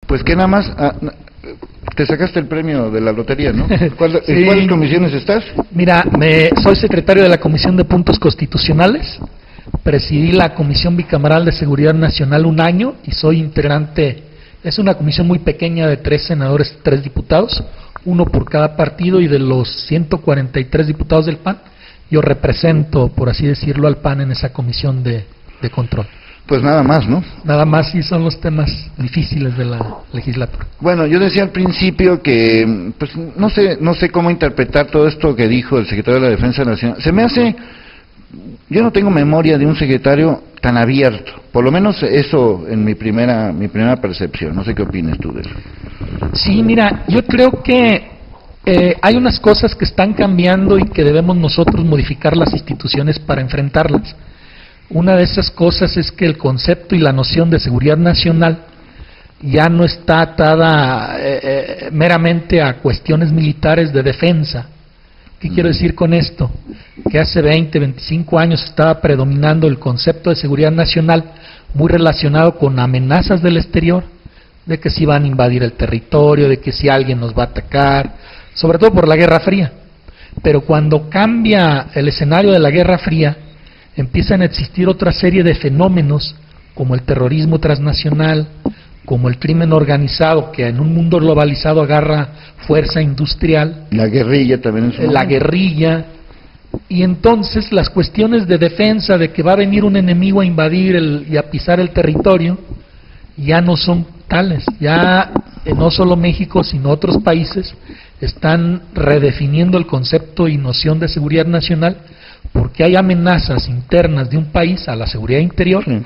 Pues que nada más, te sacaste el premio de la lotería, ¿no? ¿En Sí. cuáles comisiones estás? Mira, soy secretario de la Comisión de Puntos Constitucionales, presidí la Comisión Bicameral de Seguridad Nacional un año y soy integrante, es una comisión muy pequeña de 3 senadores, 3 diputados, uno por cada partido, y de los 143 diputados del PAN, yo represento, por así decirlo, al PAN en esa comisión de control. Pues nada más, ¿no? Nada más, sí, son los temas difíciles de la legislatura. Bueno, yo decía al principio que, pues, no sé cómo interpretar todo esto que dijo el secretario de la Defensa Nacional. Se me hace, yo no tengo memoria de un secretario tan abierto, por lo menos eso en mi primera percepción. No sé qué opinas tú de eso. Sí, mira, yo creo que hay unas cosas que están cambiando y que debemos nosotros modificar las instituciones para enfrentarlas. Una de esas cosas es que el concepto y la noción de seguridad nacional ya no está atada meramente a cuestiones militares de defensa. ¿Qué quiero decir con esto? Que hace 20, 25 años estaba predominando el concepto de seguridad nacional muy relacionado con amenazas del exterior, de que si van a invadir el territorio, de que si alguien nos va a atacar, sobre todo por la Guerra Fría. Pero cuando cambia el escenario de la Guerra Fría, empiezan a existir otra serie de fenómenos como el terrorismo transnacional, como el crimen organizado, que en un mundo globalizado agarra fuerza industrial. La guerrilla también es la guerrilla, y entonces las cuestiones de defensa, de que va a venir un enemigo a invadir y a pisar el territorio, ya no son tales. Ya no solo México, sino otros países están redefiniendo el concepto y noción de seguridad nacional, porque hay amenazas internas de un país a la seguridad interior, sí,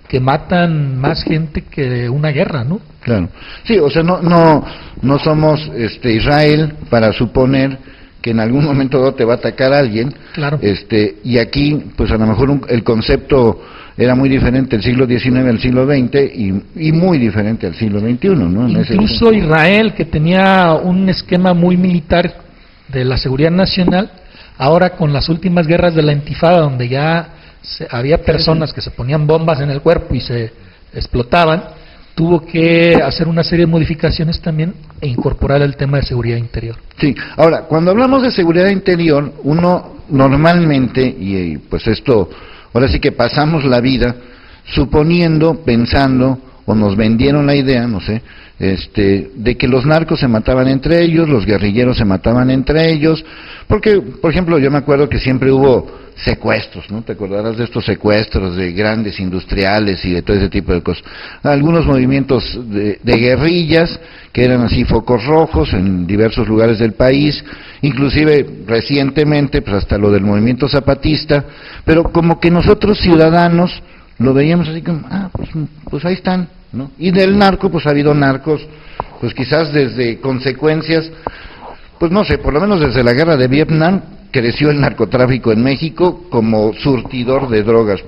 que matan más gente que una guerra, ¿no? Claro. Sí, o sea, no somos Israel para suponer que en algún momento dado te va a atacar alguien. Claro. Y aquí, pues a lo mejor el concepto era muy diferente el siglo XIX al siglo XX y muy diferente al siglo XXI, ¿no? Incluso Israel, que tenía un esquema muy militar de la seguridad nacional, ahora con las últimas guerras de la Intifada, donde ya había personas que se ponían bombas en el cuerpo y se explotaban, tuvo que hacer una serie de modificaciones también e incorporar el tema de seguridad interior. Sí, ahora, cuando hablamos de seguridad interior, uno normalmente, y pues esto, ahora sí que pasamos la vida suponiendo, pensando, o nos vendieron la idea, no sé, de que los narcos se mataban entre ellos, los guerrilleros se mataban entre ellos, porque, por ejemplo, yo me acuerdo que siempre hubo secuestros, ¿no? Te acordarás de estos secuestros de grandes industriales y de todo ese tipo de cosas. Algunos movimientos de guerrillas que eran así focos rojos en diversos lugares del país, inclusive recientemente, pues hasta lo del movimiento zapatista, pero como que nosotros ciudadanos lo veíamos así como, pues ahí están, ¿no? Y del narco, pues ha habido narcos, pues quizás desde consecuencias, pues no sé, por lo menos desde la guerra de Vietnam, creció el narcotráfico en México como surtidor de drogas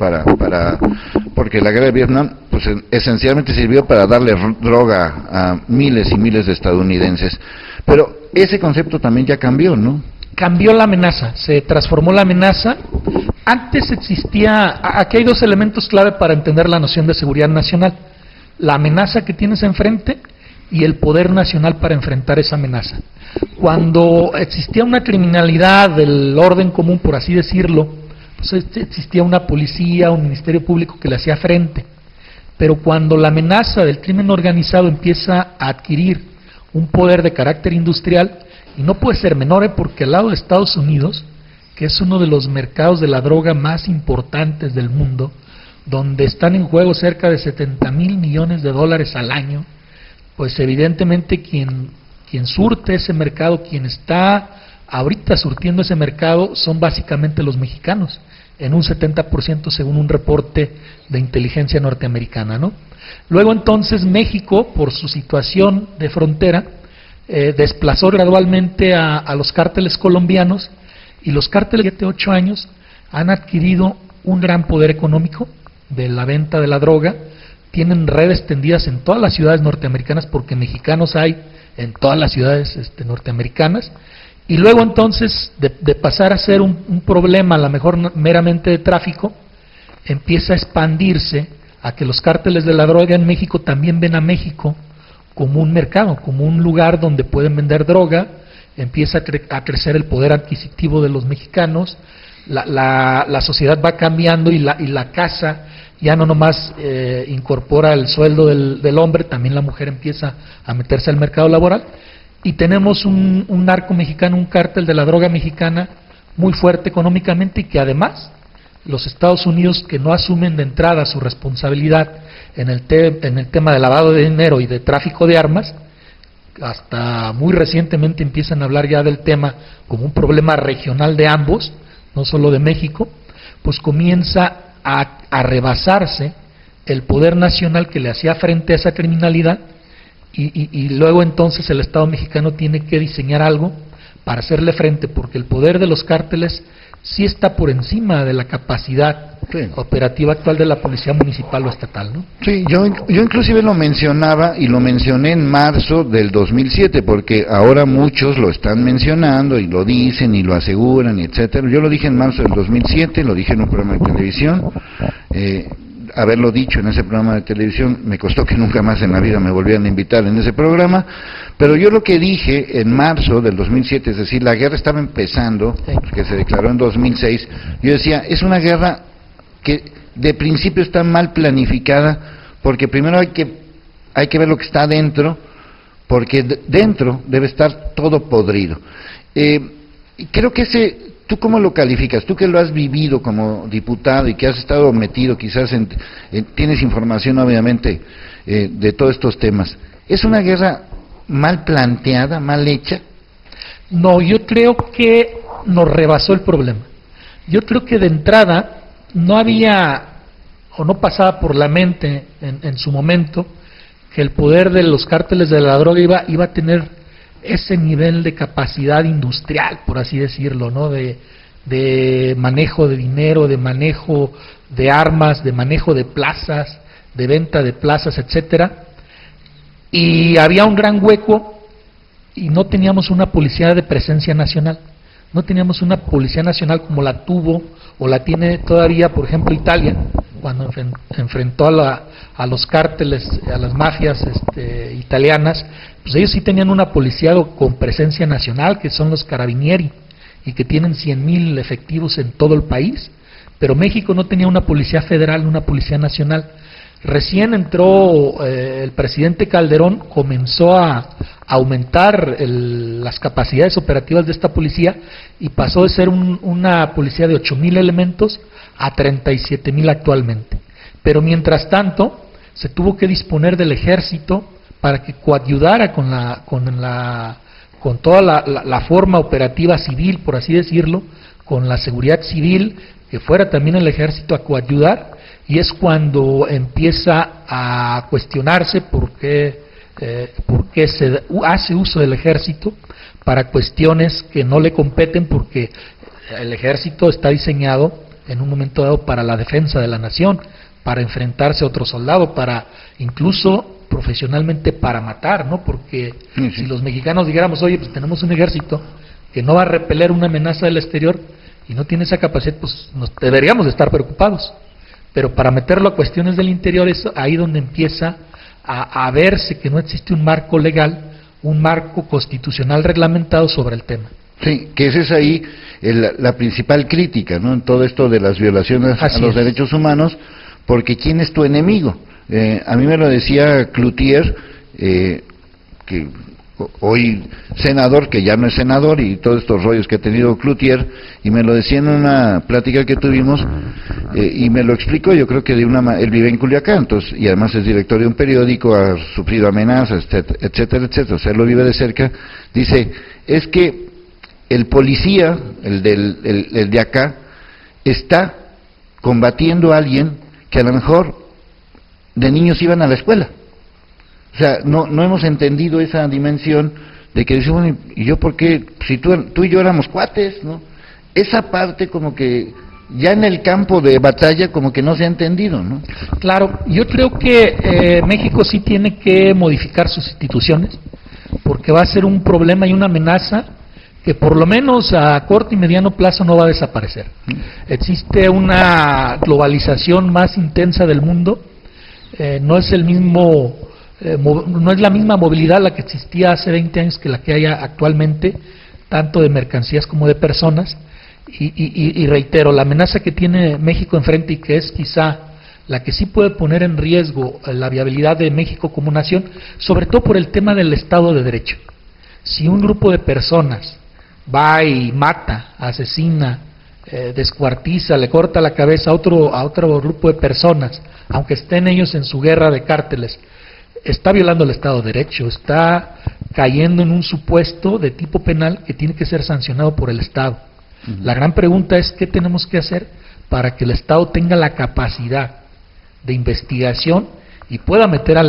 porque la guerra de Vietnam, pues esencialmente sirvió para darle droga a miles y miles de estadounidenses. Pero ese concepto también ya cambió, ¿no? Cambió la amenaza, se transformó la amenaza. Antes existía, aquí hay 2 elementos clave para entender la noción de seguridad nacional: la amenaza que tienes enfrente y el poder nacional para enfrentar esa amenaza. Cuando existía una criminalidad del orden común, por así decirlo, pues existía una policía, un ministerio público que le hacía frente. Pero cuando la amenaza del crimen organizado empieza a adquirir un poder de carácter industrial, y no puede ser menor, porque al lado de Estados Unidos, que es uno de los mercados de la droga más importantes del mundo, donde están en juego cerca de 70,000 millones de dólares al año, pues evidentemente quien surte ese mercado, quien está ahorita surtiendo ese mercado, son básicamente los mexicanos, en un 70% según un reporte de inteligencia norteamericana, ¿no? Luego entonces México, por su situación de frontera, desplazó gradualmente a los cárteles colombianos, y los cárteles de 7-8 años han adquirido un gran poder económico de la venta de la droga, tienen redes tendidas en todas las ciudades norteamericanas, porque mexicanos hay en todas las ciudades norteamericanas, y luego entonces de pasar a ser un problema a lo mejor meramente de tráfico, empieza a expandirse a que los cárteles de la droga en México también ven a México como un mercado, como un lugar donde pueden vender droga, empieza a crecer el poder adquisitivo de los mexicanos, la sociedad va cambiando y la casa ya no nomás incorpora el sueldo del hombre, también la mujer empieza a meterse al mercado laboral, y tenemos un narco mexicano, un cártel de la droga mexicana muy fuerte económicamente, y que además los Estados Unidos, que no asumen de entrada su responsabilidad en el tema de lavado de dinero y de tráfico de armas, hasta muy recientemente empiezan a hablar ya del tema como un problema regional de ambos, no solo de México, pues comienza a rebasarse el poder nacional que le hacía frente a esa criminalidad, y luego entonces el Estado mexicano tiene que diseñar algo para hacerle frente, porque el poder de los cárteles sí está por encima de la capacidad operativa actual de la policía municipal o estatal, ¿no? Sí, yo inclusive lo mencionaba y lo mencioné en marzo del 2007, porque ahora muchos lo están mencionando y lo dicen y lo aseguran, etcétera. Yo lo dije en marzo del 2007, lo dije en un programa de televisión. Haberlo dicho en ese programa de televisión me costó que nunca más en la vida me volvieran a invitar en ese programa, pero yo lo que dije en marzo del 2007, es decir, la guerra estaba empezando, que se declaró en 2006, yo decía, es una guerra que de principio está mal planificada, porque primero hay que ver lo que está dentro, porque dentro debe estar todo podrido. Creo que ¿tú cómo lo calificas? Tú que lo has vivido como diputado y que has estado metido quizás tienes información obviamente de todos estos temas. ¿Es una guerra mal planteada, mal hecha? No, yo creo que nos rebasó el problema. Yo creo que de entrada no había o no pasaba por la mente en su momento que el poder de los cárteles de la droga iba a tener ese nivel de capacidad industrial, por así decirlo, ¿no? De manejo de dinero, de manejo de armas, de manejo de plazas, de venta de plazas, etcétera. Y había un gran hueco y no teníamos una policía de presencia nacional. No teníamos una policía nacional como la tuvo o la tiene todavía, por ejemplo, Italia, cuando enfrentó a los cárteles, a las mafias italianas. Pues ellos sí tenían una policía con presencia nacional, que son los carabinieri, y que tienen 100,000 efectivos en todo el país, pero México no tenía una policía federal, una policía nacional. Recién entró el presidente Calderón, comenzó a aumentar las capacidades operativas de esta policía y pasó de ser una policía de 8,000 elementos a 37,000 actualmente. Pero mientras tanto, se tuvo que disponer del ejército para que coadyudara con toda la forma operativa civil, por así decirlo, con la seguridad civil, que fuera también el ejército a coadyudar, y es cuando empieza a cuestionarse por qué se hace uso del ejército para cuestiones que no le competen, porque el ejército está diseñado en un momento dado para la defensa de la nación, para enfrentarse a otro soldado, para incluso profesionalmente para matar, ¿no? Porque si los mexicanos dijéramos, oye, pues tenemos un ejército que no va a repeler una amenaza del exterior y no tiene esa capacidad, pues deberíamos de estar preocupados. Pero para meterlo a cuestiones del interior es ahí donde empieza a verse que no existe un marco legal, un marco constitucional reglamentado sobre el tema. Sí, que esa es ahí la principal crítica, ¿no? En todo esto de las violaciones a los derechos humanos, porque ¿quién es tu enemigo? A mí me lo decía Cloutier, que hoy senador, que ya no es senador, y todos estos rollos que ha tenido Cloutier, y me lo decía en una plática que tuvimos, y me lo explicó, yo creo que él vive en Culiacán, entonces, y además es director de un periódico, ha sufrido amenazas, etcétera, etcétera, o sea, lo vive de cerca. Dice, es que el policía, el de acá, está combatiendo a alguien que a lo mejor de niños iban a la escuela. O sea, no hemos entendido esa dimensión de que decimos, bueno, ¿y yo por qué? Si tú y yo éramos cuates, ¿no? Esa parte como que ya en el campo de batalla como que no se ha entendido, ¿no? Claro, yo creo que México sí tiene que modificar sus instituciones, porque va a ser un problema y una amenaza que por lo menos a corto y mediano plazo no va a desaparecer. Existe una globalización más intensa del mundo, no es el mismo no es la misma movilidad la que existía hace 20 años que la que hay actualmente, tanto de mercancías como de personas, y reitero, la amenaza que tiene México enfrente y que es quizá la que sí puede poner en riesgo la viabilidad de México como nación, sobre todo por el tema del Estado de Derecho. Si un grupo de personas va y mata, asesina, descuartiza, le corta la cabeza a otro grupo de personas, aunque estén ellos en su guerra de cárteles, está violando el Estado de Derecho, está cayendo en un supuesto de tipo penal que tiene que ser sancionado por el Estado. La gran pregunta es ¿qué tenemos que hacer para que el Estado tenga la capacidad de investigación y pueda meter a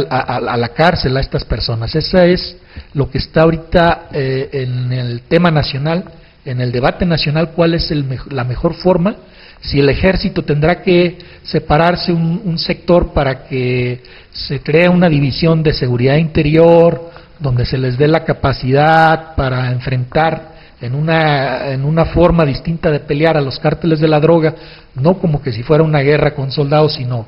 la cárcel a estas personas? Esa es lo que está ahorita en el tema nacional, en el debate nacional, cuál es la mejor forma. Si el ejército tendrá que separarse un sector para que se cree una división de seguridad interior, donde se les dé la capacidad para enfrentar en una forma distinta de pelear a los cárteles de la droga, no como que si fuera una guerra con soldados, sino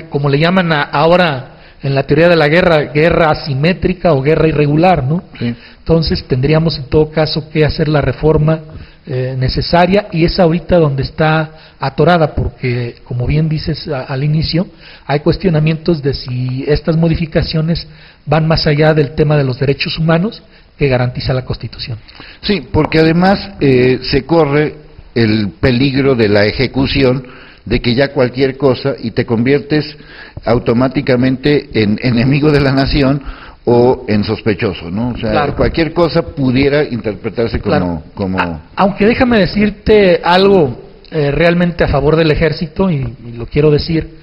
como le llaman ahora en la teoría de la guerra asimétrica o guerra irregular, ¿no? Sí. Entonces tendríamos en todo caso que hacer la reforma necesaria, y es ahorita donde está atorada, porque como bien dices al inicio, hay cuestionamientos de si estas modificaciones van más allá del tema de los derechos humanos que garantiza la Constitución. Sí, porque además se corre el peligro de la ejecución, de que ya cualquier cosa y te conviertes automáticamente en enemigo de la nación o en sospechoso, ¿no? O sea, claro, cualquier cosa pudiera interpretarse como... Claro. Aunque déjame decirte algo realmente a favor del ejército, y lo quiero decir,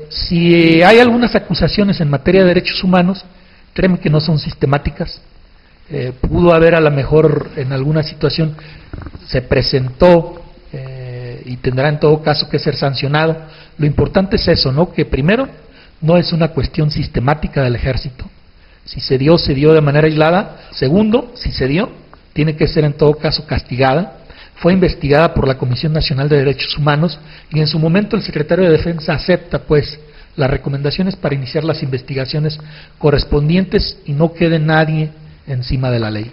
si hay algunas acusaciones en materia de derechos humanos, créeme que no son sistemáticas. Pudo haber a lo mejor en alguna situación, se presentó y tendrá en todo caso que ser sancionado. Lo importante es eso, ¿no? Que primero, no es una cuestión sistemática del ejército. Si se dio de manera aislada. Segundo, si se dio, tiene que ser en todo caso castigada. Fue investigada por la Comisión Nacional de Derechos Humanos y en su momento el secretario de Defensa acepta pues las recomendaciones para iniciar las investigaciones correspondientes y no quede nadie encima de la ley.